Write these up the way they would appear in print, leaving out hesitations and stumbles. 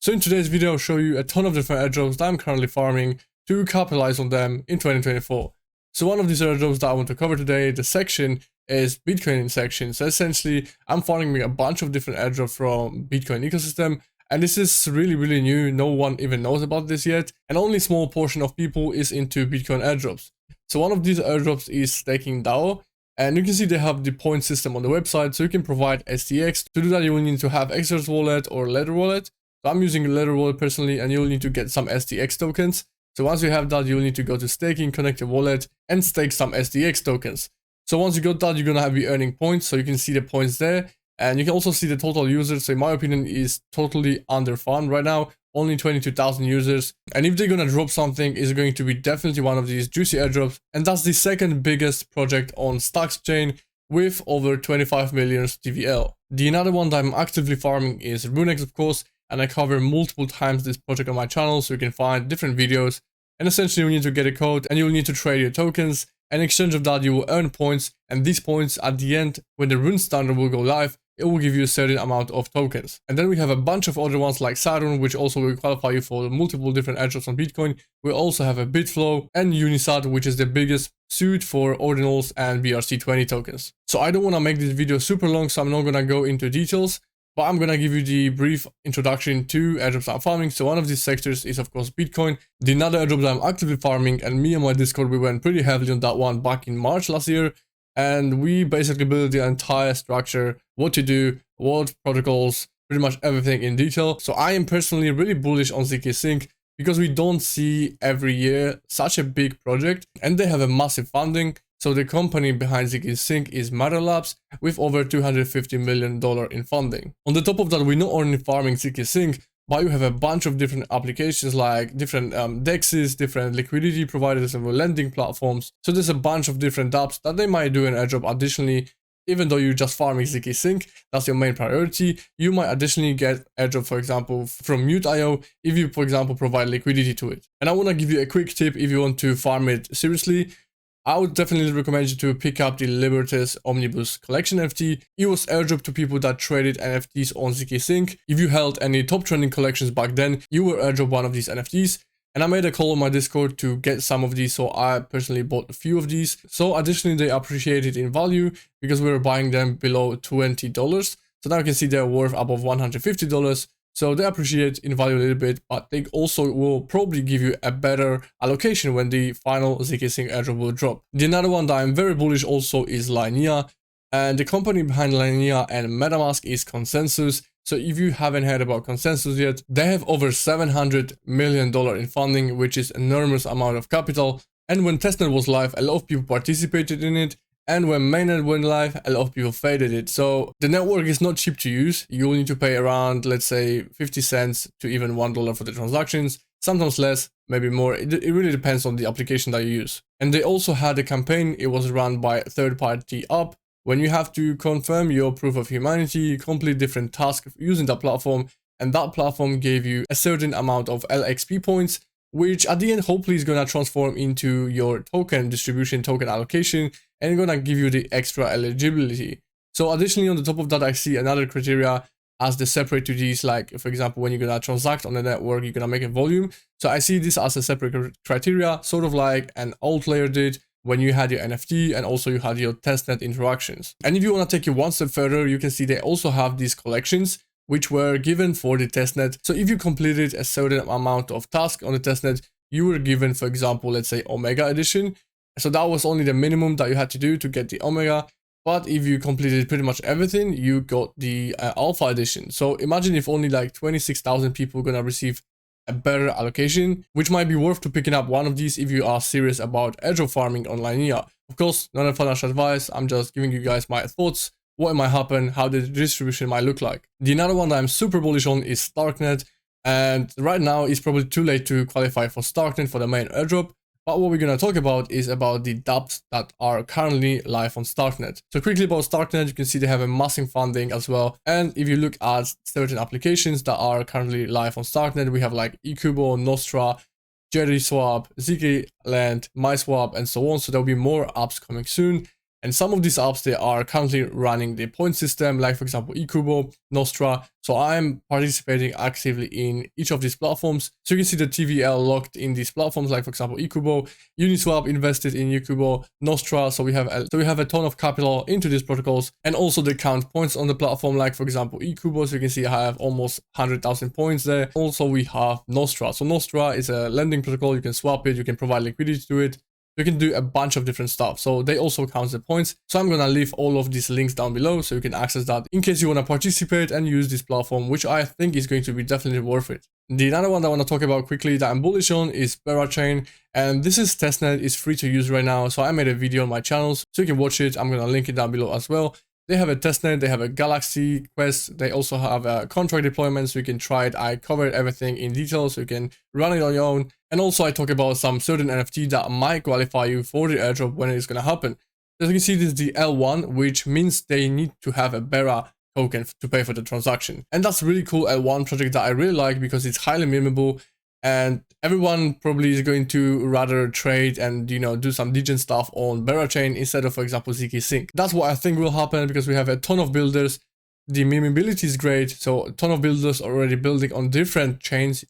So in today's video, I'll show you a ton of different airdrops that I'm currently farming to capitalize on them in 2024. So one of these airdrops that I want to cover today, the section, is Bitcoin section. So essentially, I'm farming a bunch of different airdrops from Bitcoin ecosystem, and this is really new. No one even knows about this yet, and only a small portion of people is into Bitcoin airdrops. So one of these airdrops is staking DAO, and you can see they have the point system on the website, so you can provide STX. To do that, you will need to have Xr's wallet or Ladder wallet. So I'm using Ladder wallet personally, and you'll need to get some STX tokens. So once you have that, you'll need to go to staking, connect your wallet, and stake some STX tokens. So once you got that, you're gonna be earning points, so you can see the points there. And you can also see the total users. So in my opinion, is totally underfarmed right now, only 22,000 users. And if they're gonna drop something, it's going to be definitely one of these juicy airdrops. And that's the second biggest project on Stacks chain with over 25 million TVL. The another one that I'm actively farming is Runex, of course, and I cover multiple times this project on my channel, so you can find different videos. And essentially you need to get a code and you'll need to trade your tokens. And in exchange of that, you will earn points, and these points at the end, when the rune standard will go live, it will give you a certain amount of tokens. And then we have a bunch of other ones like Saturn, which also will qualify you for multiple different airdrops on Bitcoin. We also have a Bitflow and Unisat, which is the biggest suit for ordinals and BRC20 tokens. So I don't want to make this video super long, so I'm not going to go into details, but I'm going to give you the brief introduction to airdrops I'm farming. So one of these sectors is of course Bitcoin. The another airdrop that I'm actively farming, and me and my Discord, we went pretty heavily on that one back in March last year. And we basically built the entire structure, what to do, what protocols, pretty much everything in detail. So I am personally really bullish on zksync because we don't see every year such a big project, and they have a massive funding. So the company behind zksync is Matter Labs with over $250 million in funding. On the top of that, we're not only farming zksync, but you have a bunch of different applications like different dexes, different liquidity providers and lending platforms. So there's a bunch of different dApps that they might do an airdrop additionally. Even though you're just farming zksync, that's your main priority, you might additionally get airdrop, for example, from Mute.io if you, for example, provide liquidity to it. And I want to give you a quick tip if you want to farm it seriously. I would definitely recommend you to pick up the Libertas Omnibus Collection NFT. It was airdropped to people that traded NFTs on zksync. If you held any top trending collections back then, you were airdropped one of these NFTs. And I made a call on my Discord to get some of these, so I personally bought a few of these. So additionally, they appreciated in value because we were buying them below $20. So now you can see they're worth above $150. So they appreciate in value a little bit, but they also will probably give you a better allocation when the final zksync airdrop will drop. The another one that I'm very bullish also is Linea, and the company behind Linea and MetaMask is Consensus. So if you haven't heard about Consensus yet, they have over $700 million in funding, which is an enormous amount of capital. And when testnet was live, a lot of people participated in it. And when mainnet went live, a lot of people faded it. So the network is not cheap to use. You will need to pay around, let's say, 50 cents to even $1 for the transactions. Sometimes less, maybe more. It really depends on the application that you use. And they also had a campaign. It was run by a third-party app. When you have to confirm your proof of humanity, complete different tasks using that platform. And that platform gave you a certain amount of LXP points, which at the end hopefully is going to transform into your token distribution, token allocation, and going to give you the extra eligibility. So additionally, on the top of that, I see another criteria as the separate to these, like for example, when you're going to transact on the network, you're going to make a volume. So I see this as a separate criteria, sort of like an AIRDROP did when you had your NFT and also you had your testnet interactions. And if you want to take it one step further, you can see they also have these collections which were given for the testnet. So if you completed a certain amount of tasks on the testnet, you were given, for example, let's say Omega edition. So that was only the minimum that you had to do to get the Omega. But if you completed pretty much everything, you got the Alpha edition. So imagine if only like 26,000 people are gonna receive a better allocation, which might be worth to picking up one of these if you are serious about airdrop farming on Linea. Of course, not a financial advice. I'm just giving you guys my thoughts. What might happen, how the distribution might look like. The another one that I'm super bullish on is Starknet, and right now it's probably too late to qualify for Starknet for the main airdrop, but what we're going to talk about is about the dApps that are currently live on Starknet. So quickly about Starknet, you can see they have a massive funding as well, and if you look at certain applications that are currently live on Starknet, we have like Ekubo, Nostra, JerrySwap, zkLand, MySwap, and so on. So there'll be more apps coming soon. And some of these apps, they are currently running the point system, like for example, Ekubo, Nostra. So I'm participating actively in each of these platforms. So you can see the TVL locked in these platforms, like for example, Ekubo, Uniswap invested in Ekubo, Nostra. So we have a ton of capital into these protocols, and also they count points on the platform, like for example, Ekubo. So you can see I have almost 100,000 points there. Also, we have Nostra. So Nostra is a lending protocol. You can swap it, you can provide liquidity to it. You can do a bunch of different stuff. So they also count the points. So I'm gonna leave all of these links down below so you can access that in case you wanna participate and use this platform, which I think is going to be definitely worth it. The another one that I wanna talk about quickly that I'm bullish on is Berachain. And this is testnet, it's free to use right now. So I made a video on my channels, so you can watch it. I'm gonna link it down below as well. They have a testnet, they have a Galaxy Quest, they also have a contract deployment, so you can try it. I covered everything in detail, so you can run it on your own. And also I talk about some certain NFT that might qualify you for the airdrop when it's gonna happen. As you can see, this is the L1, which means they need to have a Bera token to pay for the transaction. And that's really cool L1 project that I really like because it's highly memeable. And everyone probably is going to rather trade and, you know, do some degen stuff on Berachain instead of, for example, zksync. That's what I think will happen because we have a ton of builders. The memeability is great. So a ton of builders already building on different chains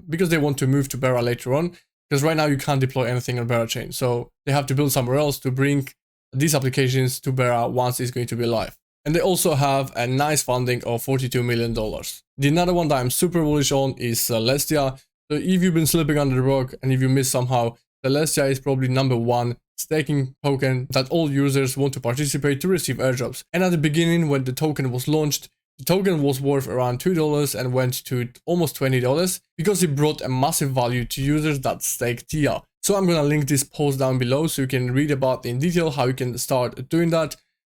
because they want to move to Bera later on. Because right now you can't deploy anything on Berachain. So they have to build somewhere else to bring these applications to Bera once it's going to be live. And they also have a nice funding of $42 million. The another one that I'm super bullish on is Celestia. So if you've been slipping under the rock and if you missed somehow, Celestia is probably #1 staking token that all users want to participate to receive airdrops. And at the beginning, when the token was launched, the token was worth around $2 and went to almost $20 because it brought a massive value to users that stake TIA. So I'm gonna link this post down below so you can read about in detail how you can start doing that.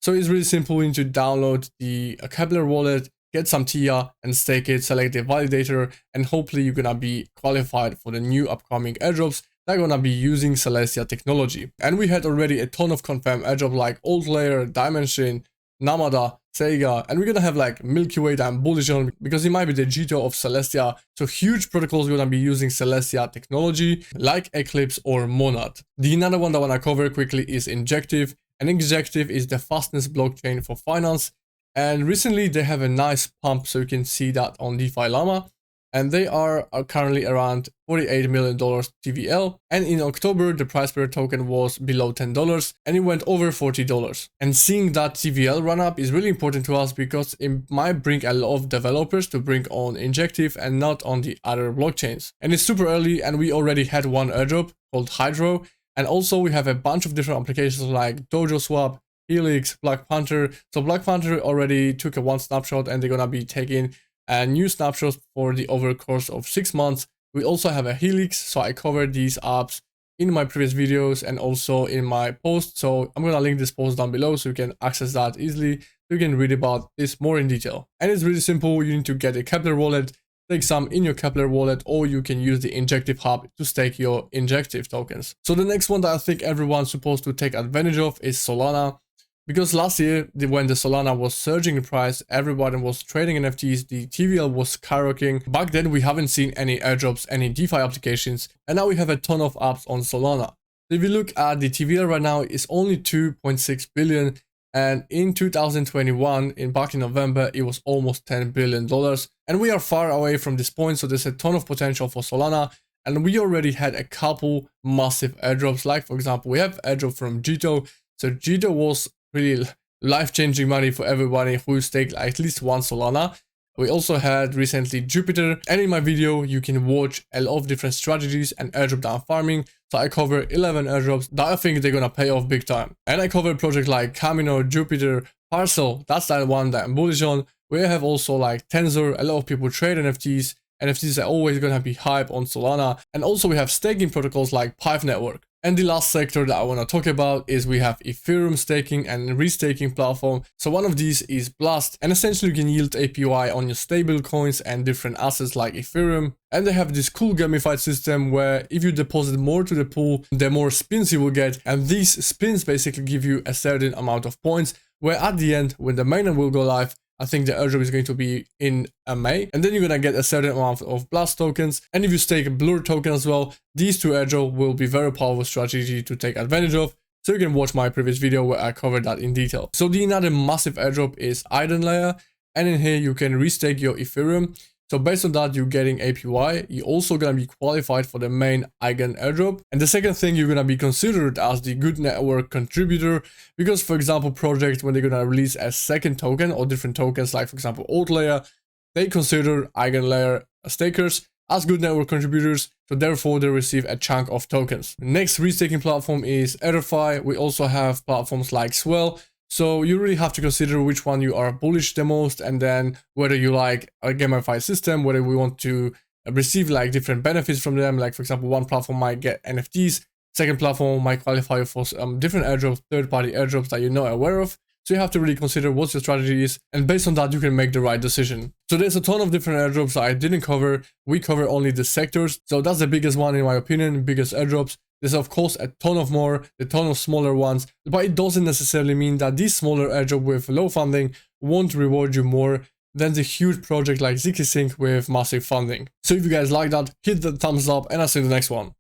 So it's really simple. You need to download the Kepler wallet, get some TIA and stake it, select the validator, and hopefully you're gonna be qualified for the new upcoming airdrops that are gonna be using Celestia technology. And we had already a ton of confirmed airdrops like AIRDROP, Dimension, Namada, Sega, and we're gonna have like Milky Way that I'm bullish on because it might be the G2 of Celestia. So huge protocols gonna be using Celestia technology like Eclipse or Monad. The another one that I wanna cover quickly is Injective. And Injective is the fastest blockchain for finance. And recently they have a nice pump, so you can see that on DeFi Llama. And they are currently around $48 million TVL. And in October, the price per token was below $10 and it went over $40. And seeing that TVL run up is really important to us because it might bring a lot of developers to bring on Injective and not on the other blockchains. And it's super early and we already had one airdrop called Hydro. And also we have a bunch of different applications like Dojo Swap, Helix, Black Panther. So Black Panther already took a one snapshot and they're gonna be taking a new snapshot for the over course of 6 months. We also have a Helix, so I covered these apps in my previous videos and also in my post. So I'm gonna link this post down below so you can access that easily. You can read about this more in detail. And it's really simple. You need to get a Kepler wallet, stake some in your Kepler wallet, or you can use the Injective hub to stake your Injective tokens. So the next one that I think everyone's supposed to take advantage of is Solana. Because last year, when the Solana was surging in price, everybody was trading NFTs, the TVL was skyrocketing. Back then, we haven't seen any airdrops, any DeFi applications, and now we have a ton of apps on Solana. So if you look at the TVL right now, it's only 2.6 billion, and in 2021, back in November, it was almost $10 billion. And we are far away from this point, so there's a ton of potential for Solana. And we already had a couple massive airdrops, like for example, we have airdrop from G2. So G2 was really life-changing money for everybody who staked at least one Solana. We also had recently Jupiter, and in my video you can watch a lot of different strategies and airdrop that I'm farming. So I cover 11 airdrops that I think they're gonna pay off big time. And I cover projects like Camino, Jupiter, Parcel, that's that one that I'm bullish on. We have also like Tensor, a lot of people trade NFTs. NFTs are always gonna be hype on Solana. And also we have staking protocols like Pipe Network. And the last sector that I want to talk about is we have Ethereum staking and restaking platform. So one of these is Blast, and essentially you can yield APY on your stable coins and different assets like Ethereum. And they have this cool gamified system where if you deposit more to the pool, the more spins you will get. And these spins basically give you a certain amount of points, where at the end, when the mainnet will go live, I think the airdrop is going to be in May, and then you're gonna get a certain amount of Blast tokens. And if you stake a Blur token as well, these two airdrop will be very powerful strategy to take advantage of. So you can watch my previous video where I covered that in detail. So the another massive airdrop is EigenLayer, and in here you can restake your Ethereum. So based on that, you're getting APY. You're also going to be qualified for the main Eigen airdrop. And the second thing, you're going to be considered as the good network contributor, because for example, projects, when they're going to release a second token or different tokens, like for example, AIRDROP, they consider EigenLayer stakers as good network contributors, so therefore they receive a chunk of tokens. The next restaking platform is Etherfi. We also have platforms like Swell. So you really have to consider which one you are bullish the most, and then whether you like a gamified system, whether we want to receive like different benefits from them. Like for example, one platform might get NFTs, second platform might qualify for different airdrops, third-party airdrops that you're not aware of. So you have to really consider what your strategy is, and based on that, you can make the right decision. So there's a ton of different airdrops that I didn't cover. We cover only the sectors. So that's the biggest one in my opinion, biggest airdrops. There's of course a ton of more, a ton of smaller ones, but it doesn't necessarily mean that these smaller airdrops with low funding won't reward you more than the huge project like Ziksync with massive funding. So if you guys like that, hit the thumbs up, and I'll see you in the next one.